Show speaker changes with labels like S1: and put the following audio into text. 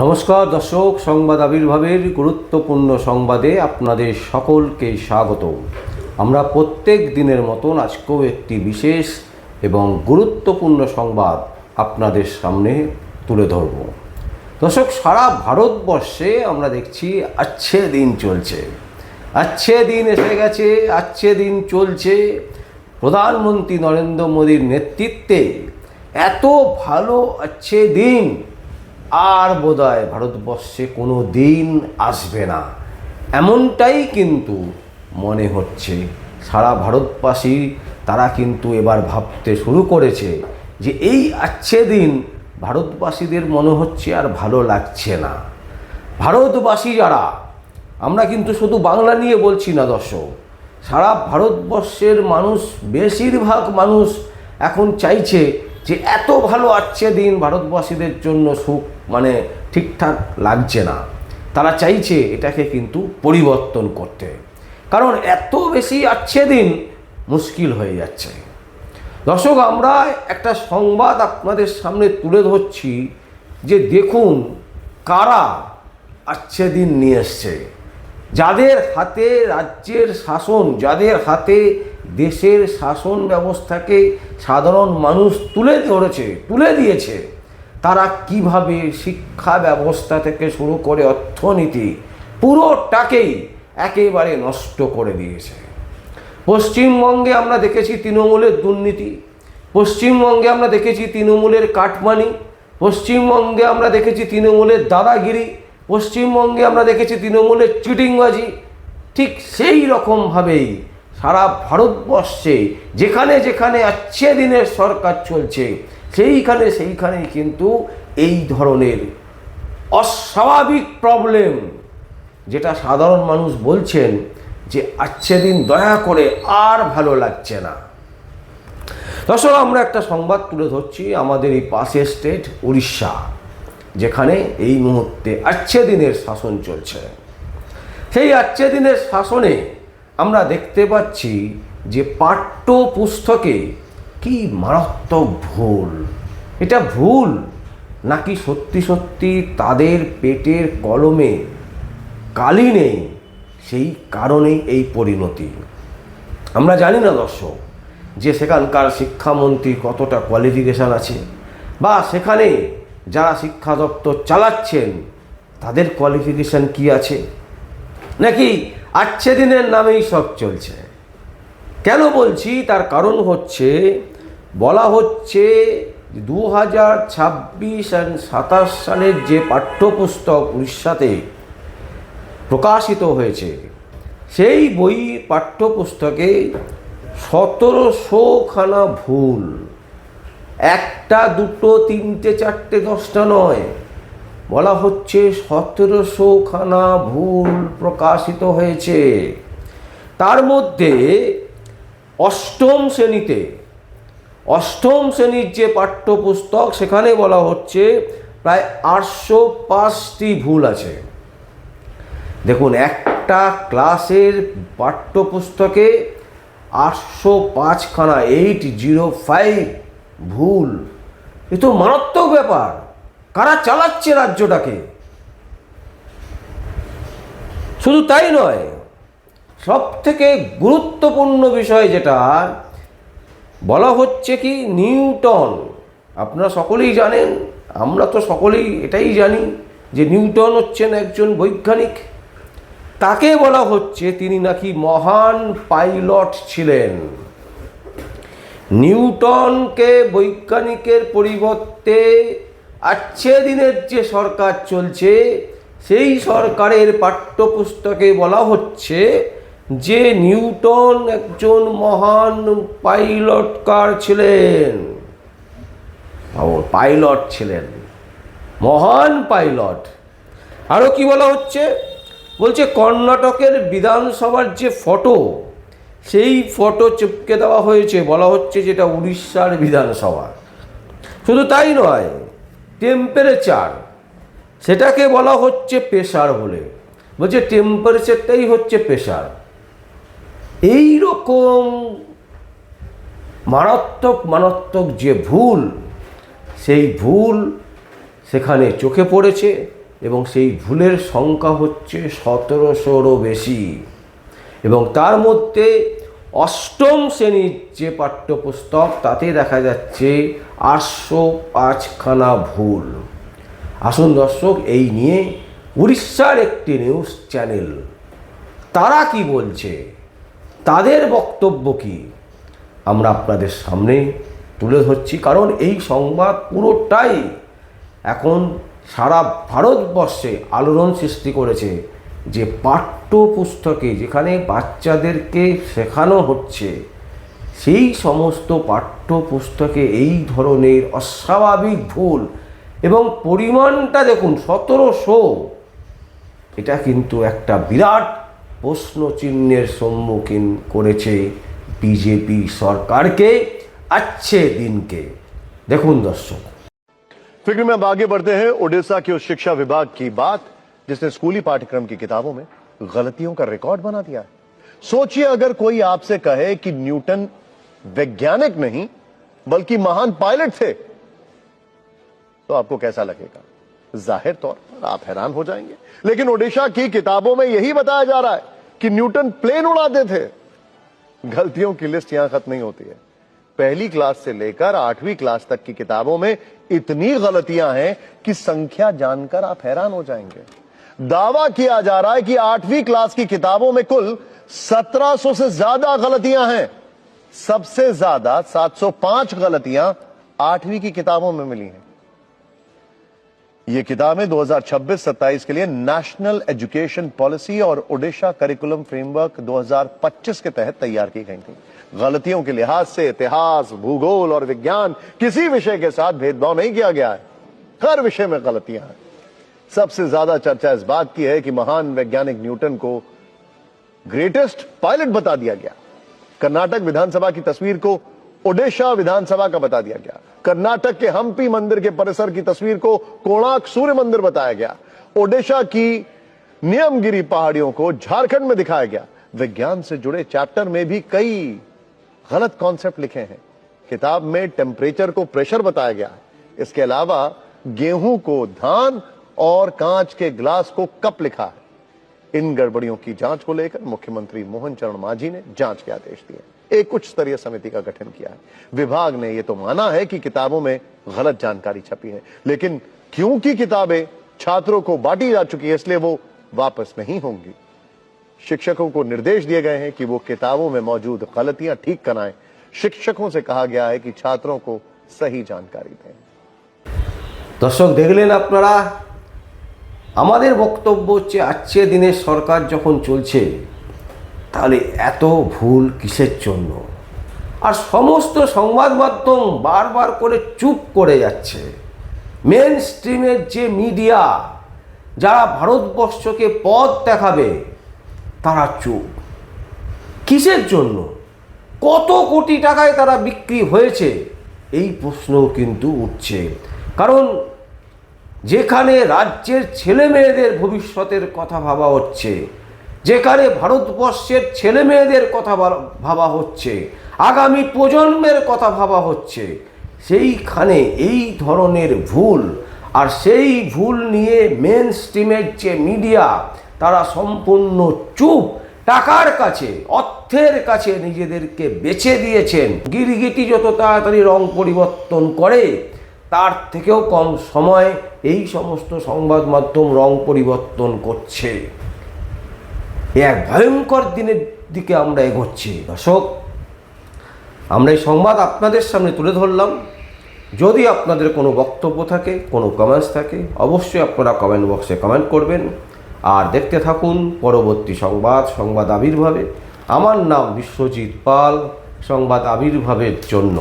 S1: নমস্কার দর্শক, সংবাদ আবির্ভাবের গুরুত্বপূর্ণ সংবাদে আপনাদের সকলকে স্বাগত। আমরা প্রত্যেক দিনের মতন আজকেও একটি বিশেষ এবং গুরুত্বপূর্ণ সংবাদ আপনাদের সামনে তুলে ধরব। দর্শক, সারা ভারতবর্ষে আমরা দেখছি আচ্ছে দিন চলছে, আচ্ছে দিন এসে গেছে, আচ্ছে দিন চলছে। প্রধানমন্ত্রী নরেন্দ্র মোদীর নেতৃত্বে এত ভালো আচ্ছে দিন আর বোধহয় ভারতবর্ষে কোনো দিন আসবে না, এমনটাই কিন্তু মনে হচ্ছে। সারা ভারতবাসী তারা কিন্তু এবার ভাবতে শুরু করেছে যে এই আচ্ছে দিন ভারতবাসীদের মনে হচ্ছে আর ভালো লাগছে না। ভারতবাসী যারা, আমরা কিন্তু শুধু বাংলা নিয়ে বলছি না দর্শক, সারা ভারতবর্ষের মানুষ, বেশিরভাগ মানুষ এখন চাইছে যে এত ভালো আচ্ছে দিন ভারতবাসীদের জন্য সুখ ঠিকঠাক লাগছে না। তারা চাইছে এটাকে কিন্তু পরিবর্তন করতে, কারণ এত বেশি আচ্ছে দিন মুশকিল হয়ে যাচ্ছে। দর্শক, আমরা একটা সংবাদ আপনাদের সামনে তুলে ধরছি যে দেখুন কারা আচ্ছে দিন নিয়ে এসছে। যাদের হাতে রাজ্যের শাসন, যাদের হাতে দেশের শাসন ব্যবস্থাকে সাধারণ মানুষ তুলে দিয়েছে, তারা কিভাবে শিক্ষা ব্যবস্থা থেকে শুরু করে অর্থনীতি পুরোটাকেই একেবারে নষ্ট করে দিয়েছে। পশ্চিমবঙ্গে আমরা দেখেছি তৃণমূলের দুর্নীতি, পশ্চিমবঙ্গে আমরা দেখেছি তৃণমূলের কাটমানি, পশ্চিমবঙ্গে আমরা দেখেছি তৃণমূলের দাদাগিরি, পশ্চিমবঙ্গে আমরা দেখেছি তৃণমূলের চিটিংবাজি। ঠিক সেই রকমভাবেই সারা ভারতবর্ষে যেখানে যেখানে আচ্ছে দিনের সরকার চলছে সেইখানেই কিন্তু এই ধরনের অস্বাভাবিক প্রবলেম, যেটা সাধারণ মানুষ বলছেন যে আচ্ছে দিন দয়া করে আর ভালো লাগছে না। দর্শক, আমরা একটা সংবাদ তুলে ধরছি আমাদের এই পাশের স্টেট উড়িষ্যা, যেখানে এই মুহূর্তে আচ্ছে দিনের শাসন চলছে। সেই আচ্ছে দিনের শাসনে আমরা দেখতে পাচ্ছি যে পাঠ্য পুস্তকে কি মারাত্মক ভুল। এটা ভুল নাকি সত্যি সত্যি তাদের পেটের কলমে কালি নেই, সেই কারণেই এই পরিণতি। আমরা জানি না দর্শক যে সেখানকার শিক্ষামন্ত্রী কতটা কোয়ালিফিকেশান আছে, বা সেখানে যারা শিক্ষা দপ্তর চালাচ্ছেন তাদের কোয়ালিফিকেশান কি আছে, নাকি আচ্ছে দিনের নামেই সব চলছে। কেন বলছি, তার কারণ হচ্ছে বলা হচ্ছে 2026 আর 27 সালের যে পাঠ্যপুস্তক উড়িষ্যাতে প্রকাশিত হয়েছে, সেই বই পাঠ্যপুস্তকে 1700খানা ভুল। একটা, দুটো, তিনটে, চারটে, 10টা নয়, বলা হচ্ছে 1700খানা ভুল প্রকাশিত হয়েছে। তার মধ্যে অষ্টম শ্রেণীর যে পাঠ্যপুস্তক, সেখানে বলা হচ্ছে প্রায় 805টি ভুল আছে। দেখুন, একটা ক্লাসের পাঠ্যপুস্তকে 805খানা, 805 ভুল। এ তো মারাত্মক ব্যাপার। কারা চালাচ্ছে রাজ্যটাকে? শুধু তাই নয়, সব থেকে গুরুত্বপূর্ণ বিষয় যেটা বলা হচ্ছে কি, নিউটন, আপনারা সকলেই জানেন, আমরা তো সকলেই এটাই জানি যে নিউটন হচ্ছেন একজন বৈজ্ঞানিক। তাকে বলা হচ্ছে তিনি নাকি মহান পাইলট ছিলেন। নিউটনকে বৈজ্ঞানিকের পরিবর্তে আচ্ছে দিনের যে সরকার চলছে, সেই সরকারের পাঠ্যপুস্তকে বলা হচ্ছে যে নিউটন একজন মহান পাইলট ছিলেন, মহান পাইলট। আরও কি বলা হচ্ছে, বলছে কর্ণাটকের বিধানসভার যে ফটো, সেই ফটো চিপকে দেওয়া হয়েছে, বলা হচ্ছে যেটা উড়িষ্যার বিধানসভা। শুধু তাই নয়, টেম্পারেচার, সেটাকে বলা হচ্ছে প্রেশার বলে, বলছে টেম্পারেচারটাই হচ্ছে প্রেশার। এই রকম মারাত্মক যে ভুল, সেই ভুল সেখানে চোখে পড়েছে এবং সেই ভুলের সংখ্যা হচ্ছে 1700-রও বেশি। এবং তার মধ্যে অষ্টম শ্রেণীর যে পাঠ্যপুস্তক তাতে দেখা যাচ্ছে 805খানা ভুল। আসুন দর্শক, এই নিয়ে উড়িষ্যার একটি নিউজ চ্যানেল তারা কি বলছে, তাদের বক্তব্য কি, আমরা আপনাদের সামনে তুলে ধরছি। কারণ এই সংবাদ পুরোটাই এখন সারা ভারতবর্ষে আলোড়ন সৃষ্টি করেছে যে পাঠ্যপুস্তকে যেখানে বাচ্চাদেরকে শেখানো হচ্ছে সেই সমস্ত পাঠ্যপুস্তকে এই ধরনের অস্বাভাবিক ভুল এবং পরিমাণটা দেখুন 1700। এটা কিন্তু একটা বিরাট প্রশ্নচিহ্নের সম্মুখীন করেছে বিজেপি সরকারকে अच्छे दिन के। देखून दर्शक,
S2: फिक्र में अब आगे बढ़ते हैं ओडिशा के उस शिक्षा विभाग की बात जिसने स्कूली पाठ्यक्रम की किताबों में गलतियों का रिकॉर्ड बना दिया है। सोचिए अगर कोई आपसे कहे कि न्यूटन वैज्ञानिक नहीं बल्कि महान पायलट थे तो आपको कैसा लगेगा? जाहिर तौर पर आप हैरान हो जाएंगे। लेकिन ओडिशा की किताबों में यही बताया जा रहा है कि न्यूटन प्लेन उड़ाते थे। गलतियों की लिस्ट यहां खत्म नहीं होती है। पहली क्लास से लेकर 8वीं क्लास तक की किताबों में इतनी गलतियां हैं कि संख्या जानकर आप हैरान हो जाएंगे। दावा किया जा रहा है कि 8वीं क्लास की किताबों में कुल 1700 से ज्यादा गलतियां हैं। सबसे ज्यादा 705 गलतियां 8वीं की किताबों में मिली हैं। ये किताबें 2026-27 के लिए नेशनल एजुकेशन पॉलिसी और ओडिशा करिकुलम फ्रेमवर्क 2025 के तहत तैयार की गई थी। गलतियों के लिहाज से इतिहास, भूगोल और विज्ञान किसी विषय के साथ भेदभाव नहीं किया गया है। हर विषय में गलतियां हैं। सबसे ज्यादा चर्चा इस बात की है कि महान वैज्ञानिक न्यूटन को ग्रेटेस्ट पायलट बता दिया गया। कर्नाटक विधानसभा की तस्वीर को ओडिशा विधानसभा का बता दिया गया। कर्नाटक के हम्पी मंदिर के परिसर की तस्वीर को कोणार्क सूर्य मंदिर बताया गया। ओडिशा की नियमगिरी पहाड़ियों को झारखंड में दिखाया गया। विज्ञान से जुड़े चैप्टर में भी कई गलत कॉन्सेप्ट लिखे हैं। किताब में टेम्परेचर को प्रेशर बताया गया है। इसके अलावा गेहूं को धान और कांच के ग्लास को कप लिखा है। इन गड़बड़ियों की जांच को लेकर मुख्यमंत्री मोहन चरण मांझी ने जांच के आदेश दिए। एक उच्च स्तरीय समिति का गठन किया है। विभाग ने यह तो माना है कि किताबों में गलत जानकारी छपी है, लेकिन क्योंकि किताबें छात्रों को बांटी जा चुकी है इसलिए वो वापस नहीं होंगी। शिक्षकों को निर्देश दिए गए हैं कि वो किताबों में मौजूद गलतियां ठीक कराएं। शिक्षकों से कहा गया है कि छात्रों को सही जानकारी दें।
S1: दर्शक देखलेन আপনারা, আমাদের বক্তব্য হচ্ছে আজকে দিনে সরকার যখন চলছে তাহলে এত ভুল কিসের জন্য? আর সমস্ত সংবাদ মাধ্যম বারবার করে চুপ করে যাচ্ছে। মেন স্ট্রিমের যে মিডিয়া যারা ভারতবর্ষকে পথ দেখাবে তারা চুপ। কিসের জন্য? কত কোটি টাকায় তারা বিক্রি হয়েছে এই প্রশ্নও কিন্তু উঠছে। কারণ যেখানে রাজ্যের ছেলে মেয়েদের ভবিষ্যতের কথা ভাবা হচ্ছে, যেখানে ভারতবর্ষের ছেলে মেয়েদের কথা ভাবা হচ্ছে, আগামী প্রজন্মের কথা ভাবা হচ্ছে, সেইখানে এই ধরনের ভুল, আর সেই ভুল নিয়ে মেন স্ট্রিমের যে মিডিয়া তারা সম্পূর্ণ চুপ। টাকার কাছে, অর্থের কাছে নিজেদেরকে বেছে দিয়েছেন। গিরগিটি যত তাড়াতাড়ি রং পরিবর্তন করে তার থেকেও কম সময় এই সমস্ত সংবাদ মাধ্যম রং পরিবর্তন করছে। এক ভয়ঙ্কর দিনের দিকে আমরা এগোচ্ছি। দর্শক, আমরা এই সংবাদ আপনাদের সামনে তুলে ধরলাম। যদি আপনাদের কোনো বক্তব্য থাকে, কোনো কমেন্টস থাকে, অবশ্যই আপনারা কমেন্ট বক্সে কমেন্ট করবেন। আর দেখতে থাকুন পরবর্তী সংবাদ আবির্ভাবে। আমার নাম বিশ্বজিৎ পাল, সংবাদ আবির্ভাবের জন্য।